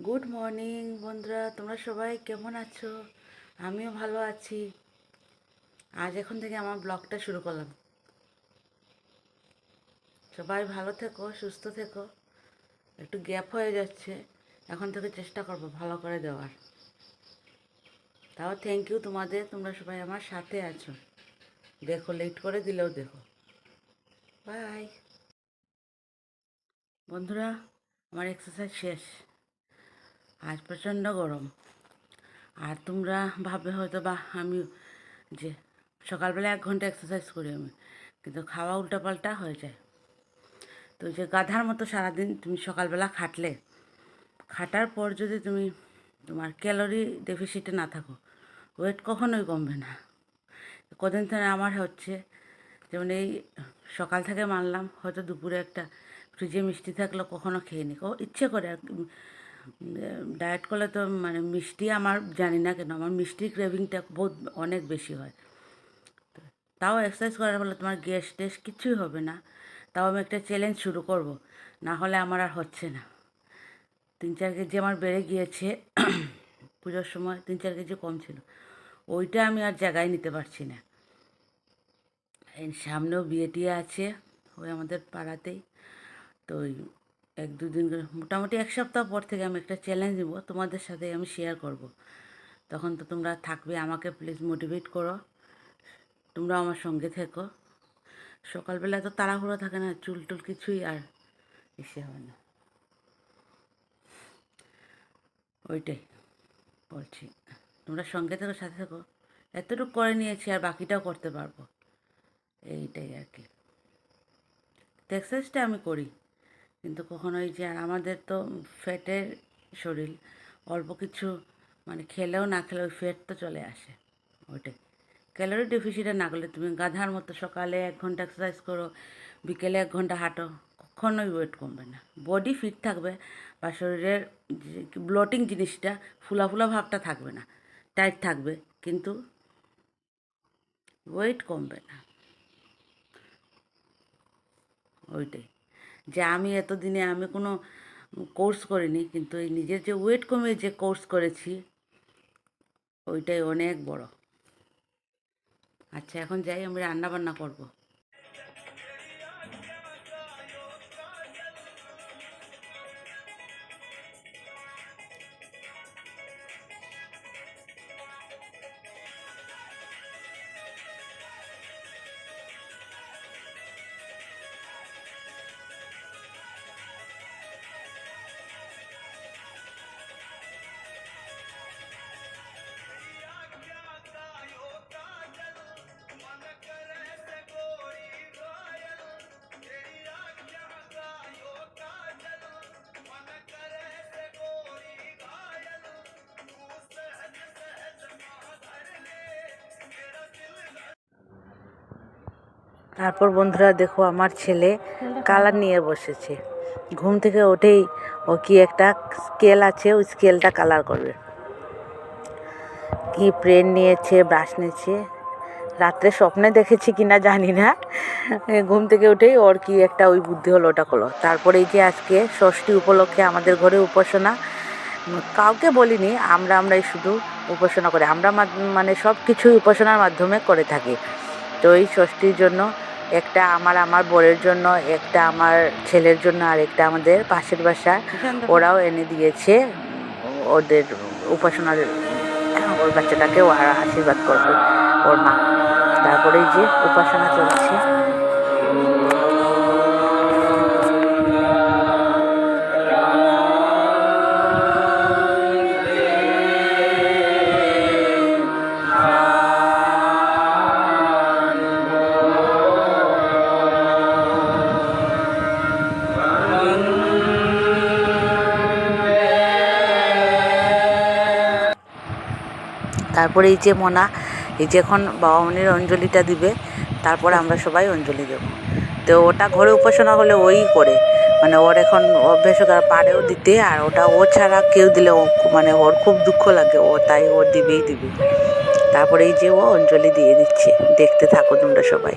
Good morning বন্ধুরা, তোমরা সবাই কেমন আছো? আমিও ভালো আছি। আজ এখন থেকে আমার ব্লগটা শুরু করলাম। সবাই ভালো থেকো, সুস্থ থেকো। একটু গ্যাপ হয়ে যাচ্ছে, এখন থেকে চেষ্টা করবো ভালো করে দেওয়ার। তাও থ্যাংক ইউ তোমাদের, তোমরা সবাই আমার সাথে আছো। দেখো, লেট করে দিলেও দেখো। বাই বন্ধুরা, আমার এক্সারসাইজ শেষ। আজ প্রচণ্ড গরম। আর তোমরা ভাববে হয়তো বা আমি যে সকালবেলা 1 ঘন্টা এক্সারসাইজ করি আমি, কিন্তু খাওয়া উল্টাপাল্টা হয়ে যায়। তো যে গাধার মতো সারাদিন তুমি সকালবেলা খাটার পর যদি তুমি তোমার ক্যালোরি ডেফিসিটে না থাকো, ওয়েট কখনোই কমবে না। কদিন ধরে আমার হচ্ছে, যেমন এই সকাল থেকে মানলাম হয়তো দুপুরে একটা ফ্রিজে মিষ্টি থাকলে কখনো খেয়ে নি, ইচ্ছে করে আর ডায়েট করলে তো মানে মিষ্টি আমার জানি না কেন আমার মিষ্টির ক্রেভিংটা বহুত অনেক বেশি হয়। তাও এক্সারসাইজ করার ফলে তোমার গ্যাস ট্যাস কিছুই হবে না। তাও আমি একটা চ্যালেঞ্জ শুরু করব, না হলে আমার আর হচ্ছে না। 3-4 কেজি আমার বেড়ে গিয়েছে। পুজোর সময় 3-4 কেজি কম ছিল, ওইটা আমি আর জায়গায় নিতে পারছি না। এই সামনেও বিয়ে টিয়ে আছে ওই আমাদের পাড়াতেই। তো ওই 1-2 দিন করে মোটামুটি 1 সপ্তাহ পর থেকে আমি একটা চ্যালেঞ্জ নেব, তোমাদের সাথে আমি শেয়ার করব। তখন তো তোমরা থাকবে, আমাকে প্লিজ মোটিভেট করো, তোমরা আমার সঙ্গে থেকো। সকালবেলা তো তাড়াহুড়ো থাকে না, চুল টুল কিছুই আর এসে হয় না। ওইটাই বলছি, তোমরা সঙ্গে থেকো, সাথে থেকো। এতটুকু করে নিয়েছি, আর বাকিটাও করতে পারবো। এইটাই আর কি। তো এক্সারসাইজটা আমি করি, কিন্তু কখনো ওই যে, আর আমাদের তো ফ্যাটের শরীর, অল্প কিছু মানে খেলেও না খেলেও ওই ফ্যাট তো চলে আসে। ওইটাই ক্যালোরি ডেফিসিটে না করলে তুমি গাধার মতো সকালে 1 ঘন্টা এক্সারসাইজ করো, বিকেলে 1 ঘন্টা হাঁটো, কখনোই ওয়েট কমবে না। বডি ফিট থাকবে, বা শরীরের যে ব্লোটিং জিনিসটা, ফুলা ফুলা ভাবটা থাকবে না, টাইট থাকবে, কিন্তু ওয়েট কমবে না। ওইটাই যে আমি এতদিনে আমি কোনো কোর্স করিনি, কিন্তু এই নিজের যে ওয়েট কমে যে কোর্স করেছি, ওইটাই অনেক বড়। আচ্ছা, এখন যাই, আমি রান্না বান্না করবো। তারপর বন্ধুরা দেখো, আমার ছেলে কালার নিয়ে বসেছে। ঘুম থেকে উঠেই ও কি একটা স্কেল আছে, ওই স্কেলটা কালার করবে। কি পেন নিয়েছে, ব্রাশ নিয়েছে, রাত্রে স্বপ্নে দেখেছি কিনা জানি না। ঘুম থেকে উঠেই ওর কি একটা ওই বুদ্ধি হলো, ওটা করলো। তারপরে এই যে আজকে ষষ্ঠী উপলক্ষে আমাদের ঘরে উপাসনা, কাউকে বলিনি, আমরাই শুধু উপাসনা করি। আমরা মানে সব কিছুই উপাসনার মাধ্যমে করে থাকি। তো এই ষষ্ঠীর জন্য একটা আমার বরের জন্য, একটা আমার ছেলের জন্য, আর একটা আমাদের পাশের বাসা, ওরাও এনে দিয়েছে ওদের উপাসনার, ওর বাচ্চাটাকে ও আশীর্বাদ করবে ওর মা। তারপরে এই যে উপাসনা চলছে। তারপরে এই যে মোনা, এই যে এখন বাবা মনির অঞ্জলিটা দিবে, তারপরে আমরা সবাই অঞ্জলি দেব। তো ওটা ঘরে উপাসনা হলে ওই করে, মানে ওর এখন অভ্যেস পারেও দিতে, আর ওটা ও ছাড়া কেউ দিলে ও মানে ওর খুব দুঃখ লাগে, ও তাই ও দিবেই দিবে। তারপরে এই যে ও অঞ্জলি দিয়ে দিচ্ছে, দেখতে থাকো তোমরা সবাই।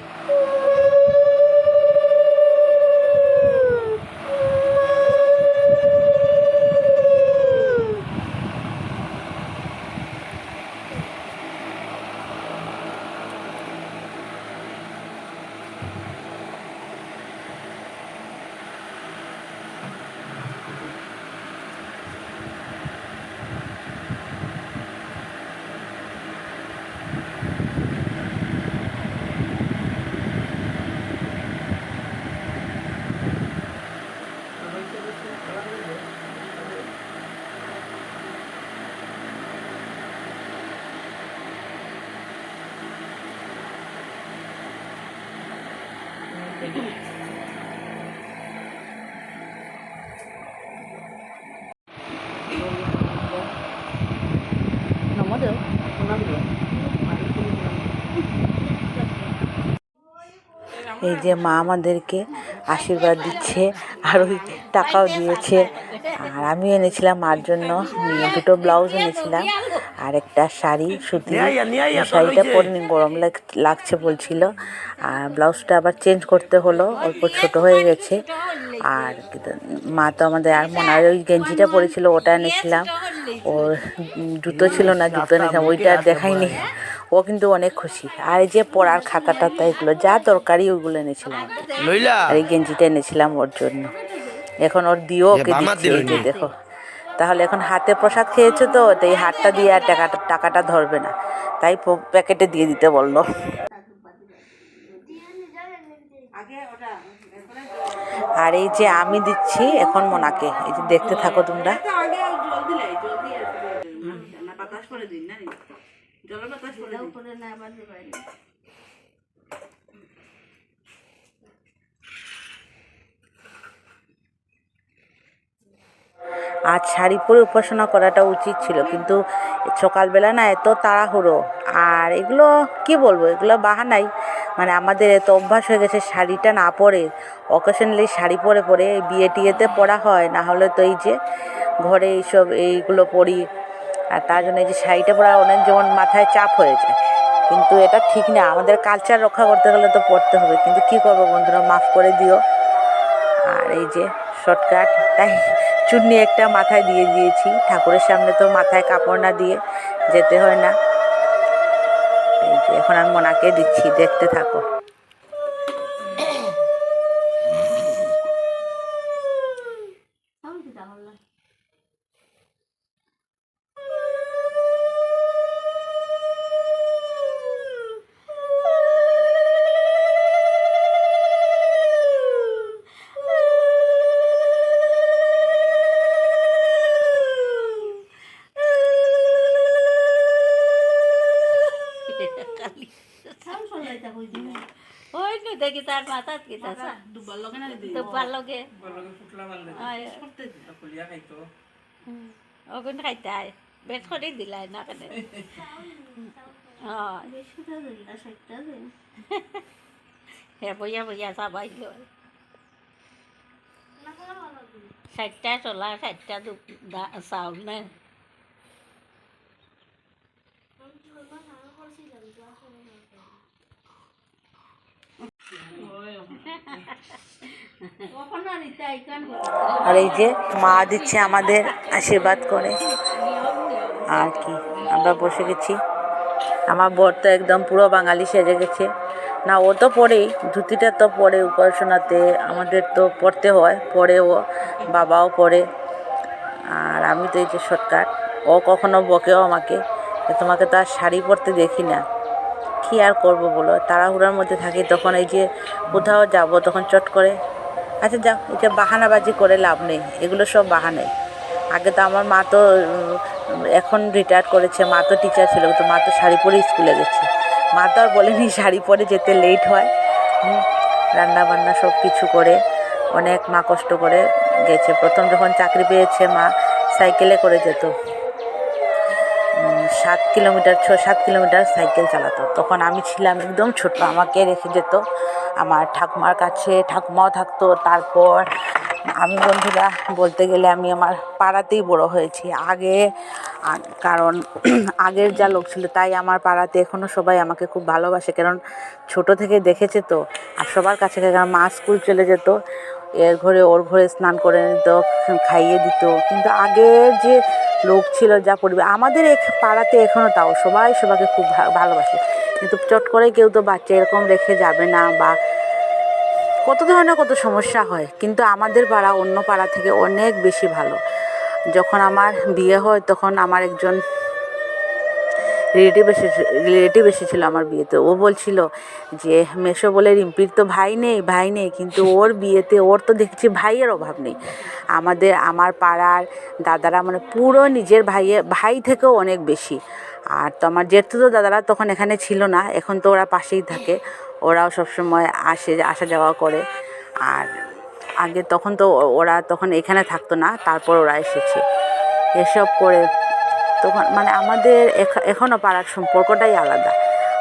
এই যে মা আমাদেরকে আশীর্বাদ দিচ্ছে আর ওই টাকাও দিয়েছে। আর আমি এনেছিলাম মার জন্য দুটো ব্লাউজ এনেছিলাম আর একটা শাড়ি সুতি। শাড়িটা পরে গরম লাগছে বলছিল, আর ব্লাউজটা আবার চেঞ্জ করতে হলো, অল্প ছোট হয়ে গেছে। আর মা তো আমাদের আর মনার ওই গেঞ্জিটা পরেছিল ওটা এনেছিলাম, ওর জুতো ছিল না, জুতো এনেছিলাম, ওইটা আর দেখাইনি। ও কিন্তু অনেক খুশি। আর এই যে পড়ার খাতা টাতা এগুলো যা দরকারি ওইগুলো এনেছিলাম, আর এই গেঞ্জিটা এনেছিলাম ওর জন্য। এখন ওর দিও ওকে দিচ্ছি, এই যে দেখো। তাহলে এখন হাতে প্রসাদ খেয়েছো তো, এই হাতটা দিয়ে আর টাকাটা ধরবে না, তাই প্যাকেটে দিয়ে দিতে বললো। আর এই যে আমি দিচ্ছি এখন মোনাকে, এই যে দেখতে থাকো তোমরা। আজ শাড়ি পরে উপাসনা করাটা উচিত ছিল, কিন্তু সকালবেলা না এত তাড়াহুড়ো। আর এগুলো কি বলবো, এগুলো বাহানাই, মানে আমাদের এত অভ্যাস হয়ে গেছে শাড়িটা না পরে, অকেশনালি শাড়ি পরে পরে বিয়ে টিয়েতে পরা হয়, না হলে তো এই যে ঘরে এইগুলো পরি। আর তার জন্য এই যে শাড়িটা পরা অনেক যেমন মাথায় চাপ হয়ে যায়, কিন্তু এটা ঠিক না। আমাদের কালচার রক্ষা করতে গেলে তো পড়তে হবে, কিন্তু কি করবো বন্ধুরা, মাফ করে দিও। আর এই যে শর্টকাট, তাই চুন্নি একটা মাথায় দিয়ে দিয়েছি, ঠাকুরের সামনে তো মাথায় কাপড় না দিয়ে যেতে হয় না। এই যে এখন আমি মোনাকে দিচ্ছি, দেখতে থাকো। ওই নো দেখি তার মাথাত কি আছে দুব্বার লগে ওগুন খাইতাই পেট করে দিলাই না কেন হে বইয়া বইয়া চাবাই ষাটটা চলা ষাটটা চাউল নে আর এই যে মা দিচ্ছে আমাদের আশীর্বাদ করে। আর কি আমরা বসে গেছি, আমার বর তো একদম পুরো বাঙালি সেজে গেছে। না ও তো পড়েই, ধুতিটা তো পরে উপাসনাতে আমাদের তো পড়তে হয়, পরে ও বাবাও পড়ে। আর আমি তো এই যে শর্টকাট, ও কখনো বকেও আমাকে, তোমাকে তো আর শাড়ি পরতে দেখি না। কী আর করবো বলো, তাড়াহুড়ার মধ্যে থাকি, তখন এই যে কোথাও যাব তখন চট করে আচ্ছা যাও, এটা বাহানাবাজি করে লাভ নেই, এগুলো সব বাহানাই। আগে তো আমার মা তো এখন রিটায়ার করেছে, মা তো টিচার ছিল, তো মা তো শাড়ি পরে স্কুলে গেছে, মা তো আর বলেনি শাড়ি পরে যেতে লেট হয়। রান্না বান্না সব কিছু করে অনেক মা কষ্ট করে গেছে। প্রথম যখন চাকরি পেয়েছে মা সাইকেলে করে যেত, 6-7 কিলোমিটার সাইকেল চালাতো। তখন আমি ছিলাম একদম ছোট, আমাকে রেখে যেত আমার ঠাকুমার কাছে, ঠাকুমাও থাকতো। তারপর আমি বন্ধুরা বলতে গেলে আমি আমার পাড়াতেই বড় হয়েছি আগে, কারণ আগের যা লোক ছিল তাই আমার পাড়াতে এখনও সবাই আমাকে খুব ভালোবাসে, কারণ ছোট থেকে দেখেছে তো। আর সবার কাছে কারণ মা স্কুল চলে যেত, এর ঘরে ওর ঘরে স্নান করে নিত, খাইয়ে দিত। কিন্তু আগের যে লোক ছিল, যা পরিবার আমাদের পাড়াতে এখনও তাও সবাই সবাইকে খুব ভালোবাসে, কিন্তু চট করে কেউ তো বাচ্চা এরকম রেখে যাবে না, বা কত ধরনের কত সমস্যা হয়। কিন্তু আমাদের পাড়া অন্য পাড়া থেকে অনেক বেশি ভালো। যখন আমার বিয়ে হয় তখন আমার একজন রিলেটিভ এসেছিল আমার বিয়েতে। ও বলছিল যে মেসো বলে রিম্পির তো ভাই নেই, কিন্তু ওর বিয়েতে ওর তো দেখছি ভাইয়ের অভাব নেই। আমার পাড়ার দাদারা মানে পুরো নিজের ভাই থেকেও অনেক বেশি। আর তো আমার জেঠুতো দাদারা তখন এখানে ছিল না, এখন তো ওরা পাশেই থাকে, ওরাও সবসময় আসা যাওয়া করে। আর আগে তখন তো ওরা তখন এখানে থাকতো না, তারপর ওরা এসেছে, এসব করে তখন মানে আমাদের এখনও পাড়ার সম্পর্কটাই আলাদা।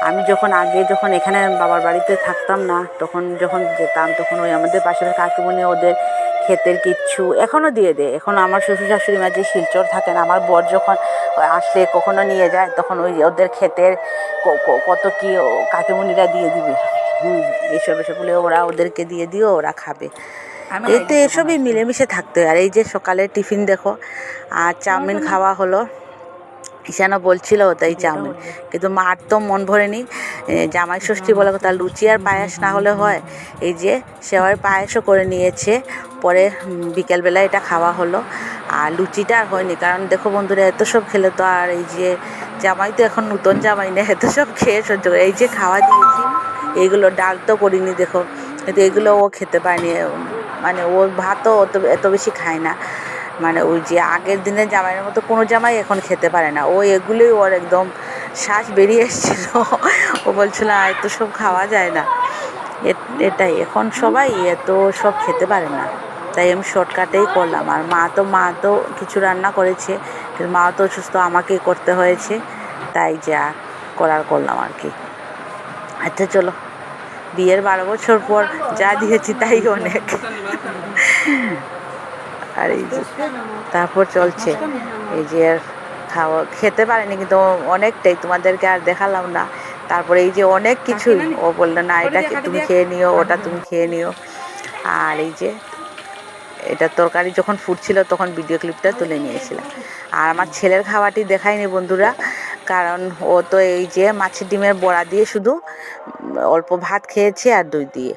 আমি যখন এখানে বাবার বাড়িতে থাকতাম না, তখন যখন যেতাম তখন ওই আমাদের পাশের কাকিমণি ওদের ক্ষেতের কিচ্ছু এখনও দিয়ে দেয়। এখন আমার শ্বশুর শাশুড়ি মা যে শিলচর থাকেন, আমার বর যখন আসলে কখনো নিয়ে যায়, তখন ওই ওদের ক্ষেতের কত কি কাকিমণিরা দিয়ে দিবে। এসবগুলো ওরা ওদেরকে দিয়ে দিও, ওরা খাবে। এই তো এসবই মিলেমিশে থাকতে হয়। আর এই যে সকালের টিফিন দেখো, আর চাউমিন খাওয়া হলো। ঈশানও বলছিল তাই চাউমিন, কিন্তু মার তো মন ভরেনি। জামাই ষষ্ঠী বলে কথা, লুচি আর পায়েস না হলে হয়। এই যে সেওয়ার পায়েসও করে নিয়েছে, পরে বিকেলবেলা এটা খাওয়া হলো। আর লুচিটা আর হয়নি, কারণ দেখো বন্ধুরা, এত সব খেলে তো আর এই যে জামাই তো এখন নতুন জামাই না, এত সব খেয়ে সহ্য করে। এই যে খাওয়া দিয়েছি এইগুলো, ডাল তো করিনি দেখো, কিন্তু এগুলো ও খেতে পায়নি। মানে ও ভাতও এত বেশি খায় না। মানে ওই যে আগের দিনের জামাইয়ের মতো কোনো জামাই এখন খেতে পারে না। ও এগুলোই ওর একদম শ্বাস বেরিয়ে এসেছিল। ও বলছিল এত সব খাওয়া যায় না। এটাই, এখন সবাই এত সব খেতে পারে না, তাই আমি শর্টকাটেই করলাম। আর মা তো কিছু রান্না করেছে, কিন্তু মা তো অসুস্থ, আমাকেই করতে হয়েছে, তাই যা করলাম আর কি। আচ্ছা চলো, বিয়ের 12 বছর পর যা দিয়েছি তাই অনেক। আর এই যে তারপর চলছে এই যে খেতে পারেনি, কিন্তু অনেকটাই, তোমাদেরকে আর দেখালাম না। তারপরে এই যে অনেক কিছুই ও বললো, না এটা তুমি খেয়ে নিও, ওটা তুমি খেয়ে নিও। আর এই যে এটা তরকারি যখন ফুটছিল তখন ভিডিও ক্লিপটা তুলে নিয়েছিলাম। আর আমার ছেলের খাওয়াটি দেখায়নি বন্ধুরা, কারণ ও তো এই যে মাছের ডিমের বড়া দিয়ে শুধু অল্প ভাত খেয়েছে আর দই দিয়ে।